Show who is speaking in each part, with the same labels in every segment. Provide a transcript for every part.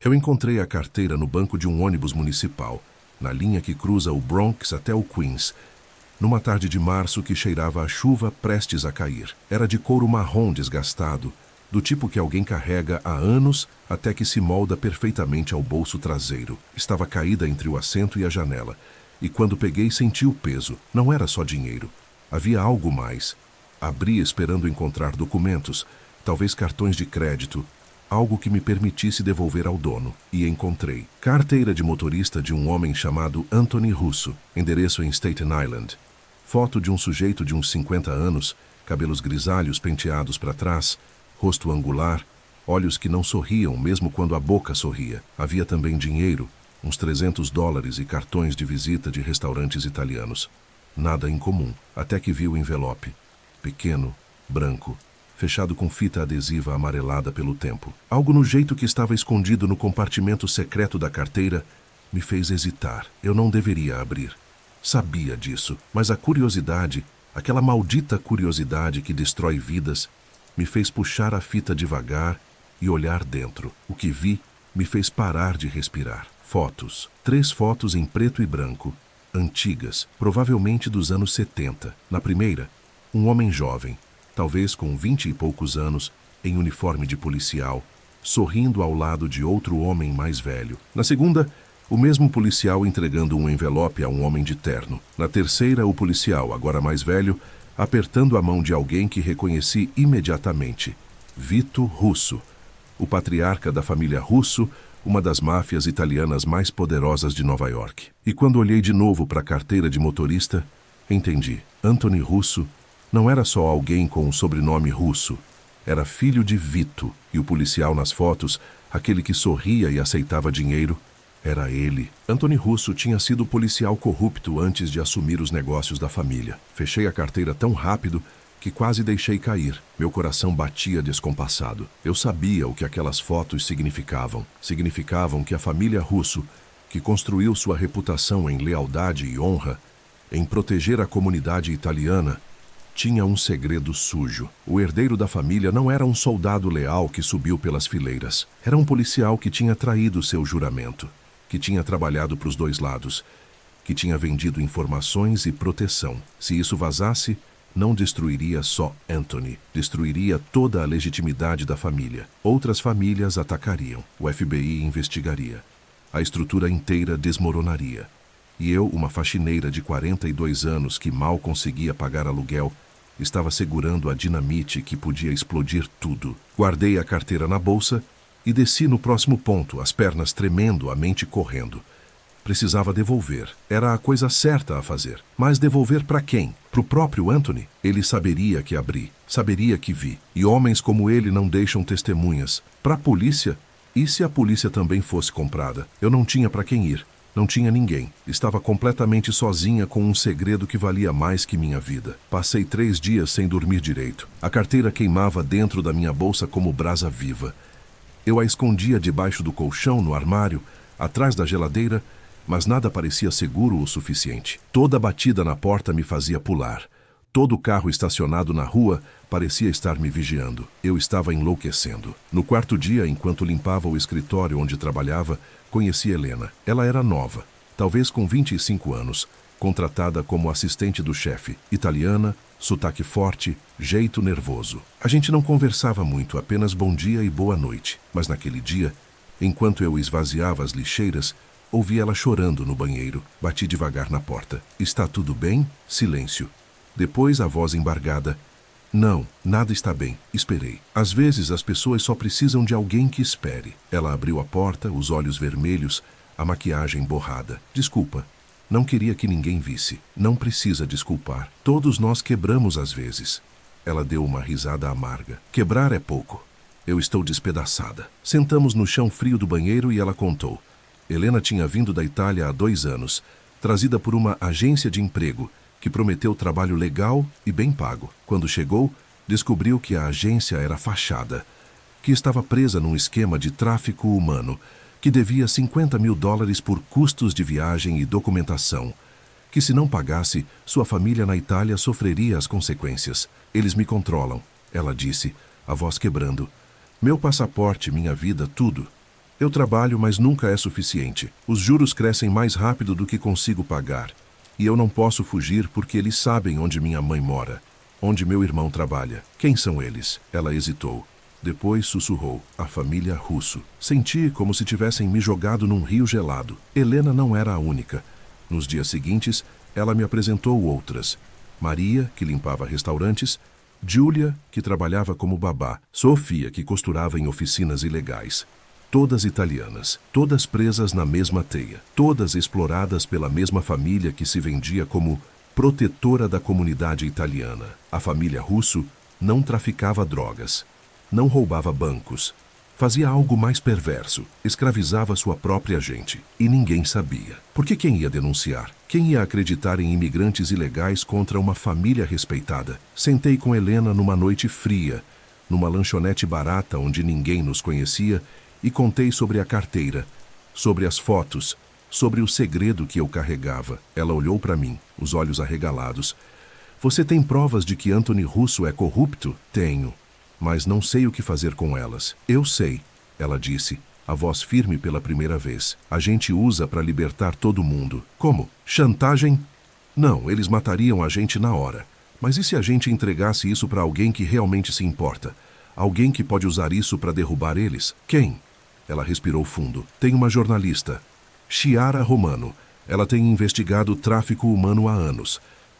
Speaker 1: Eu encontrei a carteira no banco de um ônibus municipal, na linha que cruza o Bronx até o Queens, numa tarde de março que cheirava a chuva prestes a cair. Era de couro marrom desgastado, do tipo que alguém carrega há anos até que se molda perfeitamente ao bolso traseiro. Estava caída entre o assento e a janela, e quando peguei senti o peso. Não era só dinheiro. Havia algo mais. Abri esperando encontrar documentos, talvez cartões de crédito, algo que me permitisse devolver ao dono. E encontrei. Carteira de motorista de um homem chamado Anthony Russo, endereço em Staten Island. Foto de um sujeito de uns 50 anos, cabelos grisalhos penteados para trás, rosto angular, olhos que não sorriam mesmo quando a boca sorria. Havia também dinheiro, uns $300 e cartões de visita de restaurantes italianos. Nada em comum, até que vi o envelope. Pequeno, branco, fechado com fita adesiva amarelada pelo tempo. Algo no jeito que estava escondido no compartimento secreto da carteira me fez hesitar. Eu não deveria abrir. Sabia disso, mas a curiosidade, aquela maldita curiosidade que destrói vidas, me fez puxar a fita devagar e olhar dentro. O que vi me fez parar de respirar. Fotos. 3 fotos em preto e branco, antigas, provavelmente dos anos 70. Na primeira, um homem jovem, talvez com 20 e poucos anos, em uniforme de policial, sorrindo ao lado de outro homem mais velho. Na segunda, o mesmo policial entregando um envelope a um homem de terno. Na terceira, o policial, agora mais velho, apertando a mão de alguém que reconheci imediatamente. Vito Russo, o patriarca da família Russo, uma das máfias italianas mais poderosas de Nova York. E quando olhei de novo para a carteira de motorista, entendi. Anthony Russo não era só alguém com um sobrenome russo. Era filho de Vito, e o policial nas fotos, aquele que sorria e aceitava dinheiro, era ele. Anthony Russo tinha sido policial corrupto antes de assumir os negócios da família. Fechei a carteira tão rápido que quase deixei cair. Meu coração batia descompassado. Eu sabia o que aquelas fotos significavam. Significavam que a família Russo, que construiu sua reputação em lealdade e honra, em proteger a comunidade italiana, tinha um segredo sujo. O herdeiro da família não era um soldado leal que subiu pelas fileiras. Era um policial que tinha traído seu juramento, que tinha trabalhado para os dois lados, que tinha vendido informações e proteção. Se isso vazasse, não destruiria só Anthony, destruiria toda a legitimidade da família. Outras famílias atacariam, o FBI investigaria. A estrutura inteira desmoronaria. E eu, uma faxineira de 42 anos que mal conseguia pagar aluguel, estava segurando a dinamite que podia explodir tudo. Guardei a carteira na bolsa e desci no próximo ponto, as pernas tremendo, a mente correndo. Precisava devolver. Era a coisa certa a fazer. Mas devolver para quem? Para o próprio Anthony? Ele saberia que abri, saberia que vi. E homens como ele não deixam testemunhas. Para a polícia? E se a polícia também fosse comprada? Eu não tinha para quem ir. Não tinha ninguém. Estava completamente sozinha com um segredo que valia mais que minha vida. Passei 3 dias sem dormir direito. A carteira queimava dentro da minha bolsa como brasa viva. Eu a escondia debaixo do colchão, no armário, atrás da geladeira, mas nada parecia seguro o suficiente. Toda batida na porta me fazia pular. Todo carro estacionado na rua parecia estar me vigiando. Eu estava enlouquecendo. No 4º dia, enquanto limpava o escritório onde trabalhava, conheci Helena. Ela era nova, talvez com 25 anos, contratada como assistente do chefe, italiana, sotaque forte, jeito nervoso. A gente não conversava muito, apenas bom dia e boa noite. Mas naquele dia, enquanto eu esvaziava as lixeiras, ouvi ela chorando no banheiro. Bati devagar na porta. Está tudo bem? Silêncio. Depois a voz embargada. Não, nada está bem. Esperei. Às vezes as pessoas só precisam de alguém que espere. Ela abriu a porta, os olhos vermelhos, a maquiagem borrada. Desculpa. Não queria que ninguém visse. Não precisa desculpar. Todos nós quebramos às vezes. Ela deu uma risada amarga. Quebrar é pouco. Eu estou despedaçada. Sentamos no chão frio do banheiro e ela contou. Helena tinha vindo da Itália há 2 anos, trazida por uma agência de emprego, que prometeu trabalho legal e bem pago. Quando chegou, descobriu que a agência era fachada, que estava presa num esquema de tráfico humano, que devia $50 mil por custos de viagem e documentação, que se não pagasse, sua família na Itália sofreria as consequências. Eles me controlam, ela disse, a voz quebrando. Meu passaporte, minha vida, tudo. Eu trabalho, mas nunca é suficiente. Os juros crescem mais rápido do que consigo pagar. E eu não posso fugir porque eles sabem onde minha mãe mora, onde meu irmão trabalha. Quem são eles? Ela hesitou. Depois sussurrou, a família Russo. Senti como se tivessem me jogado num rio gelado. Helena não era a única. Nos dias seguintes, ela me apresentou outras. Maria, que limpava restaurantes, Giulia, que trabalhava como babá, Sofia, que costurava em oficinas ilegais. Todas italianas, todas presas na mesma teia, todas exploradas pela mesma família que se vendia como protetora da comunidade italiana. A família Russo não traficava drogas, não roubava bancos, fazia algo mais perverso, escravizava sua própria gente. E ninguém sabia. Porque quem ia denunciar? Quem ia acreditar em imigrantes ilegais contra uma família respeitada? Sentei com Helena numa noite fria, numa lanchonete barata onde ninguém nos conhecia, e contei sobre a carteira, sobre as fotos, sobre o segredo que eu carregava. Ela olhou para mim, os olhos arregalados. Você tem provas de que Anthony Russo é corrupto? Tenho, mas não sei o que fazer com elas. Eu sei, ela disse, a voz firme pela primeira vez. A gente usa para libertar todo mundo. Como? Chantagem? Não, eles matariam a gente na hora. Mas e se a gente entregasse isso para alguém que realmente se importa? Alguém que pode usar isso para derrubar eles? Quem? Ela respirou fundo. Tem uma jornalista, Chiara Romano. Ela tem investigado o tráfico humano há anos.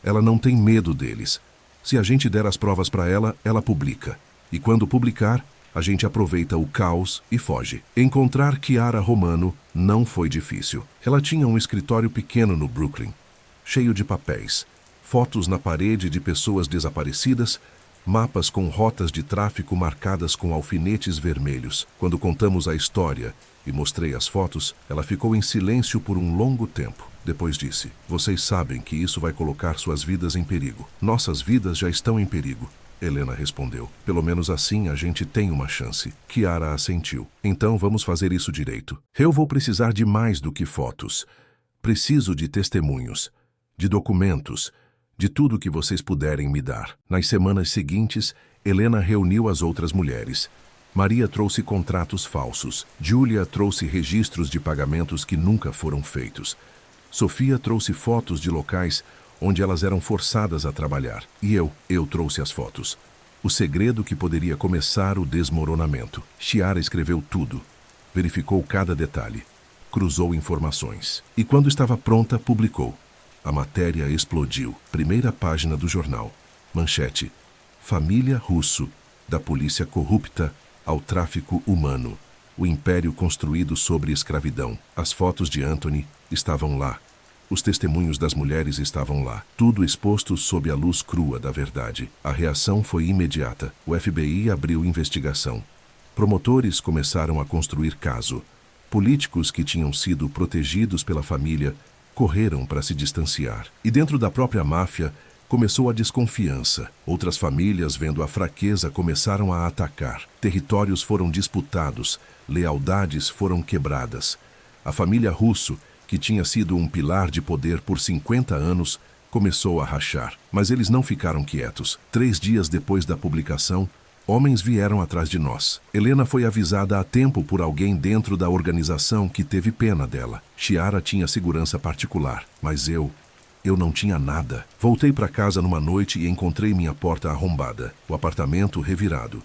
Speaker 1: Ela não tem medo deles. Se a gente der as provas para ela, ela publica. E quando publicar, a gente aproveita o caos e foge. Encontrar Chiara Romano não foi difícil. Ela tinha um escritório pequeno no Brooklyn, cheio de papéis, fotos na parede de pessoas desaparecidas, mapas com rotas de tráfico marcadas com alfinetes vermelhos. Quando contamos a história e mostrei as fotos, ela ficou em silêncio por um longo tempo. Depois disse, vocês sabem que isso vai colocar suas vidas em perigo. Nossas vidas já estão em perigo. Helena respondeu. Pelo menos assim a gente tem uma chance. Chiara assentiu. Então vamos fazer isso direito. Eu vou precisar de mais do que fotos. Preciso de testemunhos, de documentos, de tudo que vocês puderem me dar. Nas semanas seguintes, Helena reuniu as outras mulheres. Maria trouxe contratos falsos. Giulia trouxe registros de pagamentos que nunca foram feitos. Sofia trouxe fotos de locais onde elas eram forçadas a trabalhar. E eu trouxe as fotos. O segredo que poderia começar o desmoronamento. Chiara escreveu tudo. Verificou cada detalhe. Cruzou informações. E quando estava pronta, publicou. A matéria explodiu. Primeira página do jornal. Manchete. Família Russo, da polícia corrupta ao tráfico humano. O império construído sobre escravidão. As fotos de Anthony estavam lá. Os testemunhos das mulheres estavam lá. Tudo exposto sob a luz crua da verdade. A reação foi imediata. O FBI abriu investigação. Promotores começaram a construir caso. Políticos que tinham sido protegidos pela família correram para se distanciar. E dentro da própria máfia, começou a desconfiança. Outras famílias, vendo a fraqueza, começaram a atacar. Territórios foram disputados, lealdades foram quebradas. A família Russo, que tinha sido um pilar de poder por 50 anos, começou a rachar. Mas eles não ficaram quietos. 3 dias depois da publicação, homens vieram atrás de nós. Helena foi avisada a tempo por alguém dentro da organização que teve pena dela. Chiara tinha segurança particular, mas eu não tinha nada. Voltei para casa numa noite e encontrei minha porta arrombada, o apartamento revirado.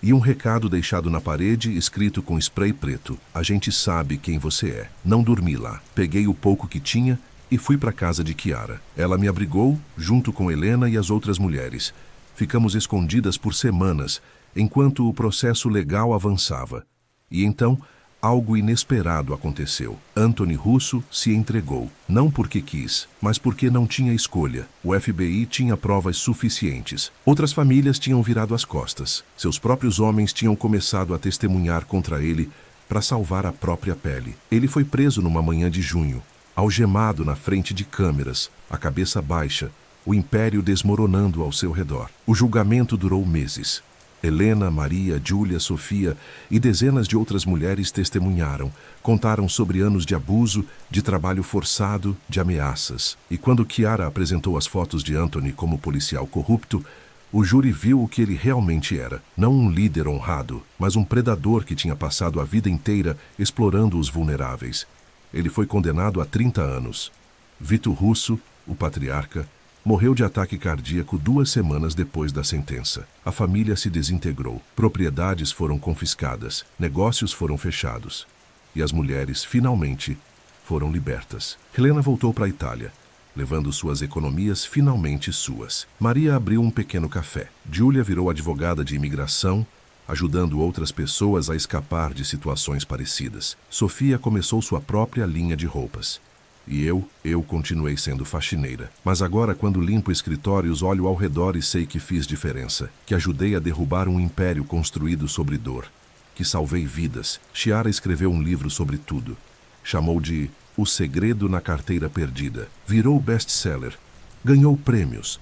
Speaker 1: E um recado deixado na parede, escrito com spray preto. A gente sabe quem você é. Não dormi lá. Peguei o pouco que tinha e fui para casa de Chiara. Ela me abrigou, junto com Helena e as outras mulheres. Ficamos escondidas por semanas, enquanto o processo legal avançava. E então, algo inesperado aconteceu. Anthony Russo se entregou. Não porque quis, mas porque não tinha escolha. O FBI tinha provas suficientes. Outras famílias tinham virado as costas. Seus próprios homens tinham começado a testemunhar contra ele para salvar a própria pele. Ele foi preso numa manhã de junho, algemado na frente de câmeras, a cabeça baixa, o império desmoronando ao seu redor. O julgamento durou meses. Helena, Maria, Giulia, Sofia e dezenas de outras mulheres testemunharam, contaram sobre anos de abuso, de trabalho forçado, de ameaças. E quando Chiara apresentou as fotos de Anthony como policial corrupto, O júri viu o que ele realmente era, não um líder honrado, mas um predador que tinha passado a vida inteira explorando os vulneráveis. Ele foi condenado a 30 anos. Vitor Russo, o patriarca, morreu de ataque cardíaco 2 semanas depois da sentença. A família se desintegrou, propriedades foram confiscadas, negócios foram fechados. E as mulheres, finalmente, foram libertas. Helena voltou para a Itália, levando suas economias finalmente suas. Maria abriu um pequeno café. Giulia virou advogada de imigração, ajudando outras pessoas a escapar de situações parecidas. Sofia começou sua própria linha de roupas. E eu continuei sendo faxineira. Mas agora, quando limpo escritórios, olho ao redor e sei que fiz diferença, que ajudei a derrubar um império construído sobre dor, que salvei vidas. Chiara escreveu um livro sobre tudo. Chamou de O Segredo na Carteira Perdida. Virou best-seller. Ganhou prêmios.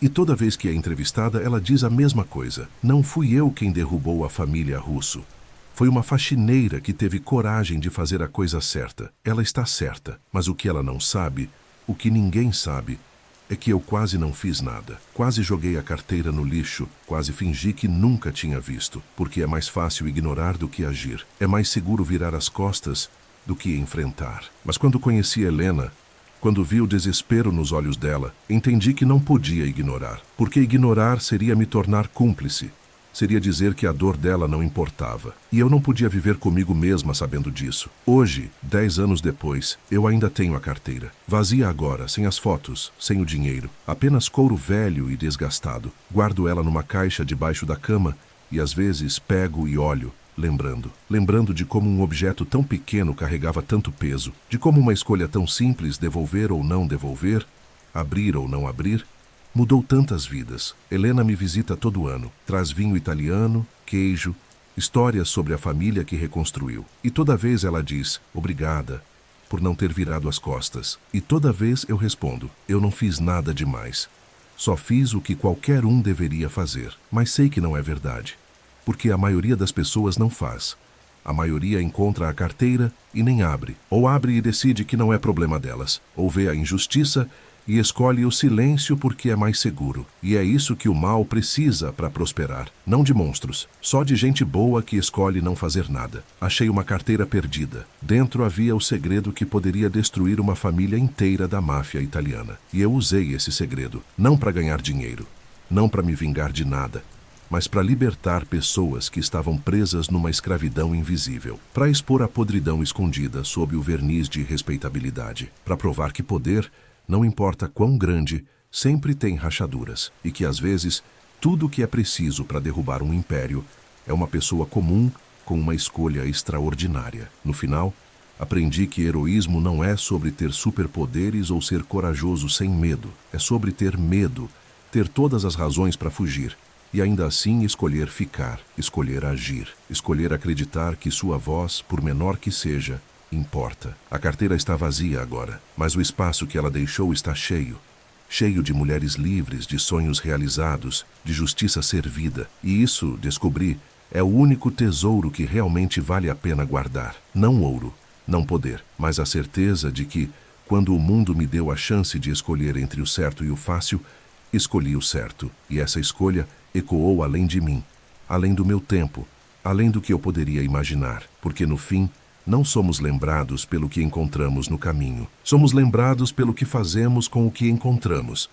Speaker 1: E toda vez que é entrevistada, ela diz a mesma coisa. Não fui eu quem derrubou a família Russo. Foi uma faxineira que teve coragem de fazer a coisa certa. Ela está certa, mas o que ela não sabe, o que ninguém sabe, é que eu quase não fiz nada. Quase joguei a carteira no lixo, quase fingi que nunca tinha visto, porque é mais fácil ignorar do que agir. É mais seguro virar as costas do que enfrentar. Mas quando conheci Helena, quando vi o desespero nos olhos dela, entendi que não podia ignorar, porque ignorar seria me tornar cúmplice. Seria dizer que a dor dela não importava. E eu não podia viver comigo mesma sabendo disso. Hoje, 10 anos depois, eu ainda tenho a carteira. Vazia agora, sem as fotos, sem o dinheiro. Apenas couro velho e desgastado. Guardo ela numa caixa debaixo da cama e às vezes pego e olho, lembrando. Lembrando de como um objeto tão pequeno carregava tanto peso. De como uma escolha tão simples, devolver ou não devolver, abrir ou não abrir, mudou tantas vidas. Helena me visita todo ano. Traz vinho italiano, queijo, histórias sobre a família que reconstruiu. E toda vez ela diz, obrigada, por não ter virado as costas. E toda vez eu respondo, eu não fiz nada demais. Só fiz o que qualquer um deveria fazer. Mas sei que não é verdade. Porque a maioria das pessoas não faz. A maioria encontra a carteira e nem abre. Ou abre e decide que não é problema delas. Ou vê a injustiça e escolhe o silêncio porque é mais seguro. E é isso que o mal precisa para prosperar. Não de monstros, só de gente boa que escolhe não fazer nada. Achei uma carteira perdida. Dentro havia o segredo que poderia destruir uma família inteira da máfia italiana. E eu usei esse segredo, não para ganhar dinheiro, não para me vingar de nada, mas para libertar pessoas que estavam presas numa escravidão invisível, para expor a podridão escondida sob o verniz de respeitabilidade, para provar que poder, não importa quão grande, sempre tem rachaduras, e que às vezes tudo o que é preciso para derrubar um império é uma pessoa comum com uma escolha extraordinária. No final, aprendi que heroísmo não é sobre ter superpoderes ou ser corajoso sem medo, é sobre ter medo, ter todas as razões para fugir, e ainda assim escolher ficar, escolher agir, escolher acreditar que sua voz, por menor que seja, importa. A carteira está vazia agora, mas o espaço que ela deixou está cheio. Cheio de mulheres livres, de sonhos realizados, de justiça servida. E isso, descobri, é o único tesouro que realmente vale a pena guardar. Não ouro, não poder, mas a certeza de que, quando o mundo me deu a chance de escolher entre o certo e o fácil, escolhi o certo. E essa escolha ecoou além de mim, além do meu tempo, além do que eu poderia imaginar. Porque no fim, não somos lembrados pelo que encontramos no caminho. Somos lembrados pelo que fazemos com o que encontramos.